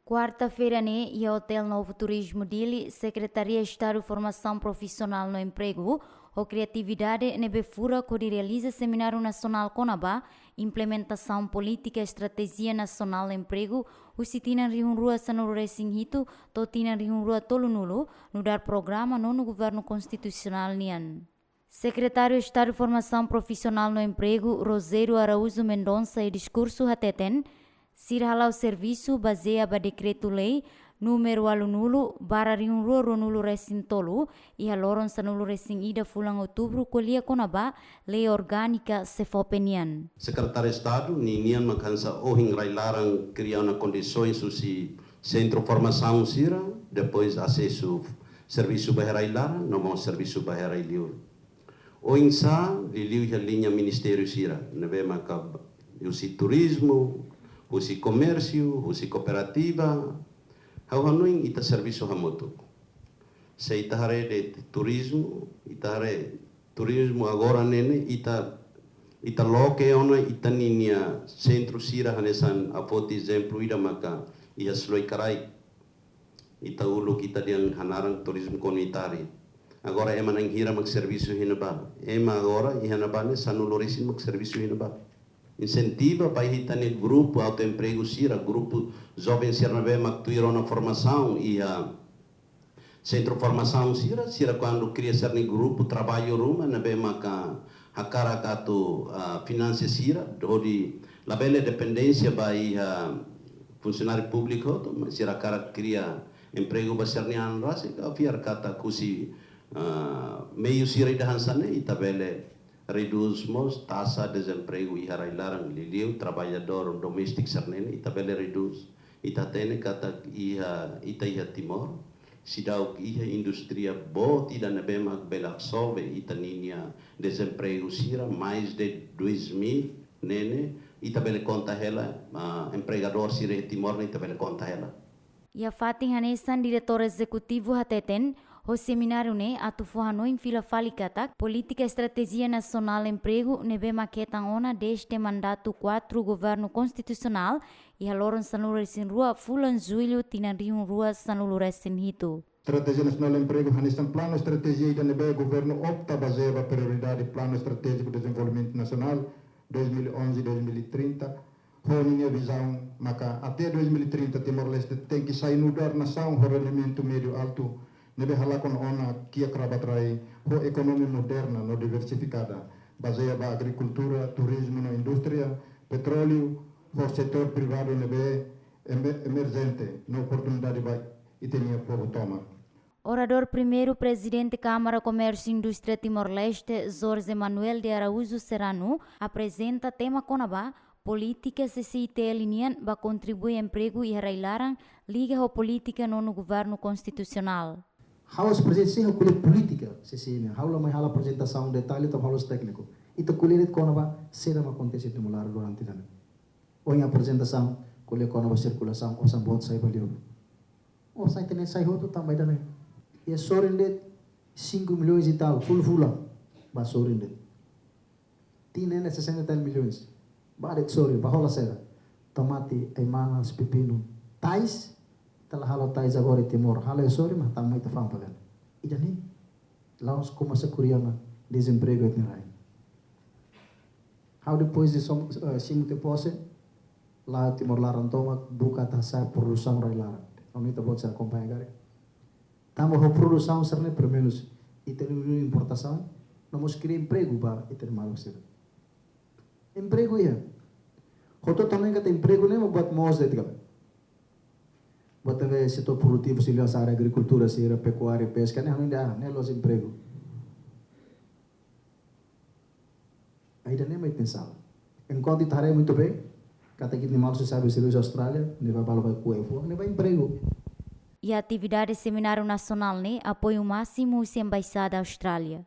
Quarta-feira, e o Hotel Novo Turismo Dili, Secretaria de Estado de Formação Profissional no Emprego, ou Criatividade, Nebefura, que realiza Seminário Nacional Conabá, Implementação Política e Estratégia Nacional Emprego, o Sitina Rio Rua Sanuru Resinghito, Totina Rio Rua Tolunulo, no dar programa no Governo Constitucional Nian. Secretário de Estado de Formação Profissional no Emprego, Rosério Araújo Mendonça, e discurso hateten, sirhala o serviço baseia a decreto-lei número alunulo bara riunru ronulo recintolo e haloron sanulo recin ida fulang outubro colia conaba lei orgânica sefopenian. Secretário de Estado ninguém macansa ohing railarang criar na condições susi centro formação sira depois acesso serviço bahirailara não serviço bahirailiu. O insa liliu a linha ministério sira nebe macab o turismo o comércio, o cooperativa, hauhanuing ita serviço hamoto. Se itahare de turismo, itahare turismo agora nene ita loke ona ita ninia centro sira hanesan apoti exemplo ida maka ia sloi karai ita ulu kita diang hanarang turismo komunitário. Agora ema nang hira mag serviço hinaba. Ema agora ihanabane sanulorisin mag serviço hinaba. Incentiva para hitane grupo autoemprego sira, grupo jovem sirnabe maktuiro na formação e a centro formação sira quando cria cerne grupo trabalho ruma nabe maka hakara kato finanças sira dodi labele dependência bai funcionário público mas sira cara cria emprego basernian rasi ka fiar kata kusi meio sira idahansane itabele reduz mos taxa de desemprego e harailarang liliu trabalhador doméstico sernene itabele reduz itatene kata ia Timor sidau ia indústria bo tida nebema belak solve itaninia desemprego sira mais de 2.000 nene itabele conta ela empregador sira Timor itabele conta ela. Ia Fatin Hanesan, diretor executivo hateten, o seminário atufuhano em fila falikatak, política e estratégia nacional emprego nebe maquetan ona deste mandato 4 governo constitucional e haloron sanulu resin rua fulan julho tinariun rua sanulu resin hito. Estratégia Nacional Emprego Hanesan plano estratégia da nebe governo opta baseava prioridade plano estratégico de desenvolvimento nacional 2011-2030. Minha visão, maka até 2030 Timor-Leste tem que sair no dar nação o rendimento médio alto, nebe halakon ona kia krabatrai ho economia moderna no diversificada, baseada na agricultura, turismo, na indústria, petróleo, o setor privado nebe emergente, na oportunidade vai e tinha povo toma. Orador primeiro presidente Câmara Comércio e Indústria Timor-Leste, Jorge Manuel de Araújo Serrano, apresenta tema Conabá. Políticas CCIT linian ba contribui emprego e harailaran liga a política no governo constitucional. Haus presença com política CCIT, haula mai hala apresentação detalhe tam haus técnico. Ito kulirit kona ba será ma acontecer de mular durante ano. Ou apresentação kule kona ba circulação ou sambot sai valeu. Ou sai tene sai hoto também dane. E sorinde 5 milhões e tal full ba sorinde. Tinha 60 milhões. Baret sorry, bahola sera. Tomate, aimanas, pepino. Tais, telah halo tais agora Timor. Halo sorry, mas tamai ta fam pagan. Ida ni, laos como sa kuriana desemprego et nirai. How depois de sim te pose, lá Timor laran toma buka ta sa produção rai laran. Oni ta bot sa acompanha gare. Tamo ho produção serne pelo menos e ter importação, não mos cria emprego ba e ter malo sera. Emprego ia. Hoto também que tem emprego nem buat mos de tiga. Buat também setor produtivo se lias área agricultura, se era pecuária, pesca, nem ainda nem los emprego. Ainda nem mais pensava. Enquanto estarei muito bem, kata kita mal se sabe se lias Austrália, nem vai para o cuevo, nem vai emprego. E a atividade Seminário Nacional apoio máximo se embaixada Austrália.